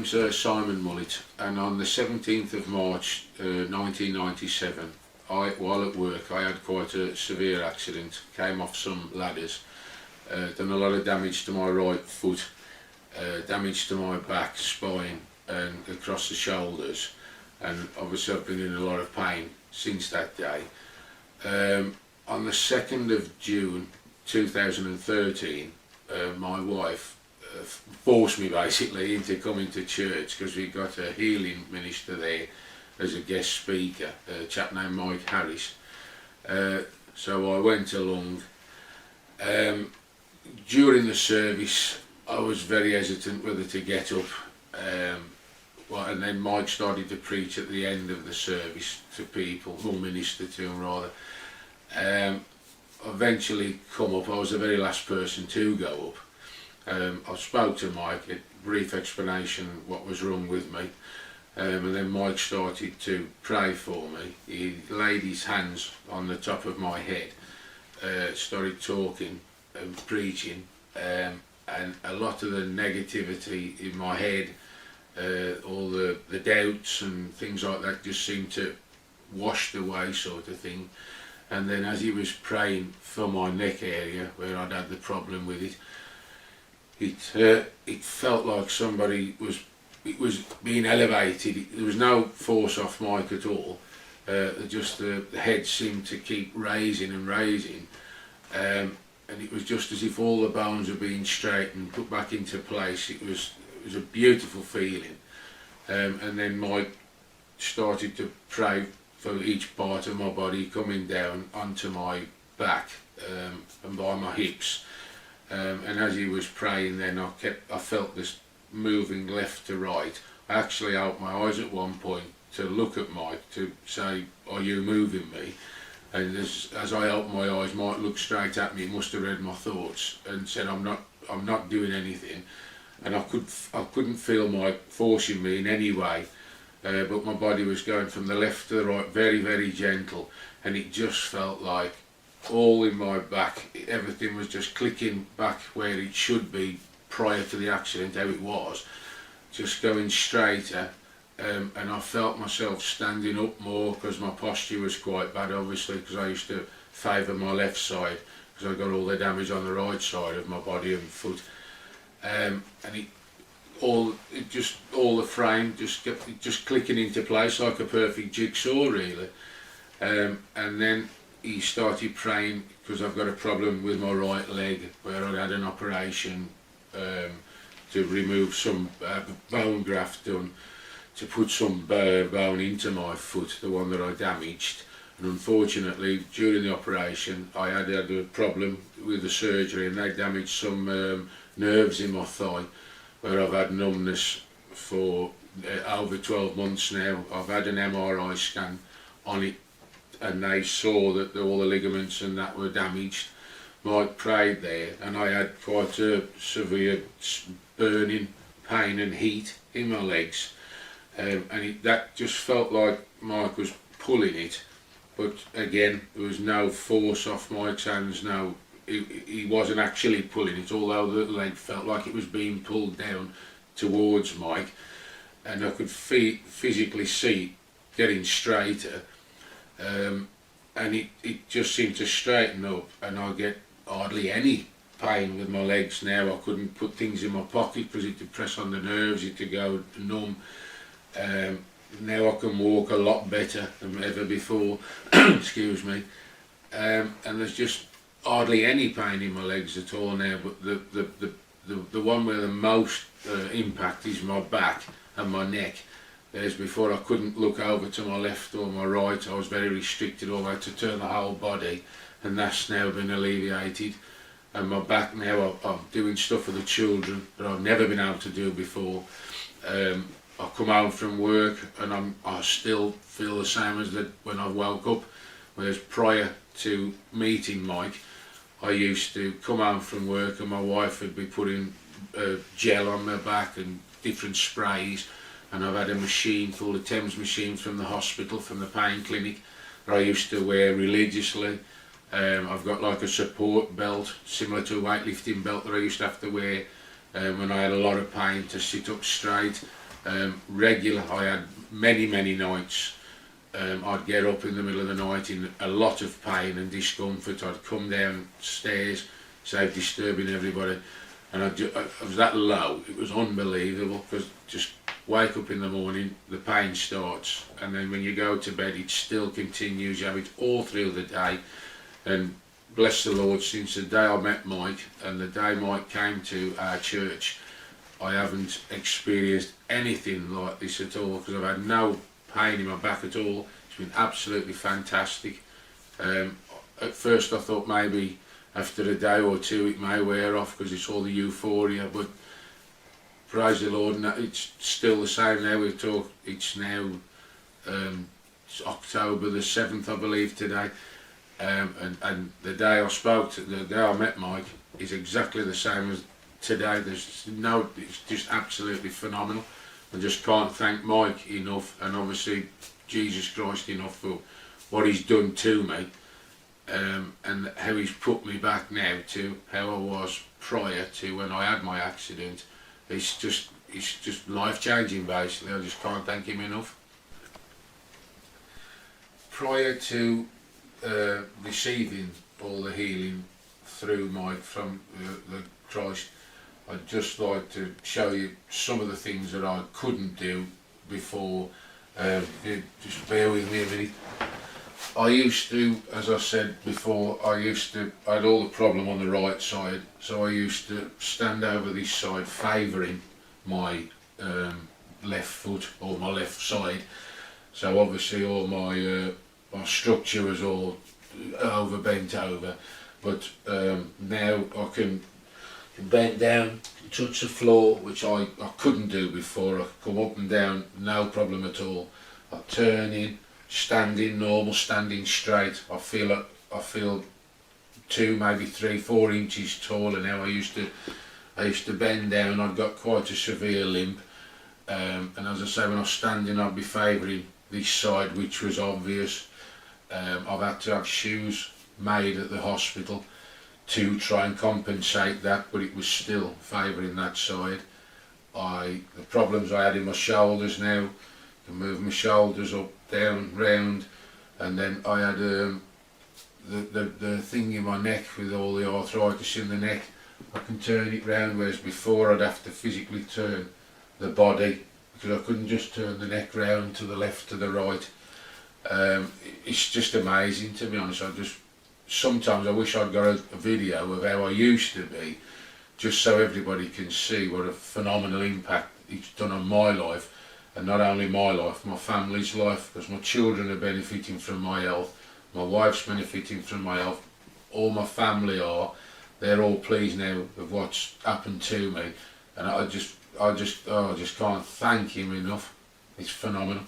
name's Simon Mullet, and on the 17th of March 1997, while at work, I had quite a severe accident. Came off some ladders, done a lot of damage to my right foot, damage to my back, spine and across the shoulders, and obviously I've been in a lot of pain since that day. On the 2nd of June 2013, my wife forced me basically into coming to church because we got a healing minister there as a guest speaker, a chap named Mike Harris. So I went along. During the service I was very hesitant whether to get up, and then Mike started to preach at the end of the service to people, or minister to them rather. Eventually come up. I was the very last person to go up. I spoke to Mike, a brief explanation what was wrong with me, and then Mike started to pray for me. He laid his hands on the top of my head, started talking and preaching, and a lot of the negativity in my head, all the doubts and things like that just seemed to washed away, sort of thing. And then as he was praying for my neck area where I'd had the problem with it, it felt like somebody was being elevated. There was no force off Mike at all. Just the head seemed to keep raising and raising, and it was just as if all the bones were being straightened, put back into place. It was a beautiful feeling. And then Mike started to pray for each part of my body, coming down onto my back and by my hips. And as he was praying, then I felt this moving left to right. I actually opened my eyes at one point to look at Mike to say, "Are you moving me?" And as I opened my eyes, Mike looked straight at me. He must have read my thoughts and said, "I'm not doing anything." And I couldn't feel Mike forcing me in any way, but my body was going from the left to the right, very, very gentle, and it just felt like all in my back, everything was just clicking back where it should be prior to the accident, how it was, just going straighter. And I felt myself standing up more because my posture was quite bad, obviously, because I used to favour my left side because I got all the damage on the right side of my body and foot. And all the frame just kept just clicking into place like a perfect jigsaw, really. And then he started praying because I've got a problem with my right leg where I had an operation to remove some bone graft done to put some bone into my foot, the one that I damaged. And unfortunately, during the operation, I had a problem with the surgery, and they damaged some nerves in my thigh, where I've had numbness for over 12 months now. I've had an MRI scan on it, and they saw that all the ligaments and that were damaged. Mike prayed there, and I had quite a severe burning pain and heat in my legs, and that just felt like Mike was pulling it, but again there was no force off Mike's hands. No, he wasn't actually pulling it, although the leg felt like it was being pulled down towards Mike, and I could physically see it getting straighter. And it just seemed to straighten up, and I get hardly any pain with my legs now. I couldn't put things in my pocket because it would press on the nerves, it would go numb. Now I can walk a lot better than ever before. Excuse me. And there's just hardly any pain in my legs at all now, but the one where the most impact is my back and my neck. Whereas before I couldn't look over to my left or my right, I was very restricted, or I had to turn the whole body, and that's now been alleviated. And my back now, I'm doing stuff for the children that I've never been able to do before. I come home from work and I still feel the same as when I woke up, whereas prior to meeting Mike, I used to come home from work and my wife would be putting gel on my back and different sprays. And I've had a machine called a Thames machine from the hospital, from the pain clinic, that I used to wear religiously. I've got like a support belt, similar to a weightlifting belt that I used to have to wear when I had a lot of pain to sit up straight. regular. I had many nights. I'd get up in the middle of the night in a lot of pain and discomfort. I'd come downstairs, without disturbing everybody, and I was that low. It was unbelievable, because just wake up in the morning, the pain starts, and then when you go to bed it still continues. You have it all through the day, and bless the Lord, since the day I met Mike and the day Mike came to our church, I haven't experienced anything like this at all, because I've had no pain in my back at all. It's been absolutely fantastic. At first I thought maybe after a day or two it may wear off, because it's all the euphoria, but praise the Lord, and it's still the same now. It's now it's October the 7th, I believe, today, and the day the day I met Mike is exactly the same as today. It's just absolutely phenomenal. I just can't thank Mike enough, and obviously Jesus Christ enough, for what he's done to me, and how he's put me back now to how I was prior to when I had my accident. It's just life-changing, basically. I just can't thank him enough. Prior to receiving all the healing through Mike from the Christ, I'd just like to show you some of the things that I couldn't do before. Just bear with me a minute. I used to, as I said before, I had all the problem on the right side, so I used to stand over this side favouring my left foot, or my left side. So obviously all my structure was all bent over, but now I can bend down, touch the floor, which I couldn't do before. I could come up and down, no problem at all. I turn in, standing normal, standing straight. I feel 2, maybe 3, 4 inches taller now. I used to bend down. I've got quite a severe limp, and as I say, when I was standing, I'd be favouring this side, which was obvious. I've had to have shoes made at the hospital to try and compensate that, but it was still favouring that side. The problems I had in my shoulders now, to move my shoulders up, down, round, and then I had the thing in my neck with all the arthritis in the neck. I can turn it round, whereas before I'd have to physically turn the body, because I couldn't just turn the neck round to the left, to the right. It's just amazing, to be honest. Sometimes I wish I'd got a video of how I used to be, just so everybody can see what a phenomenal impact it's done on my life, and not only my life, my family's life, because my children are benefiting from my health, my wife's benefiting from my health, all my family are. They're all pleased now of what's happened to me, and I just can't thank him enough. It's phenomenal.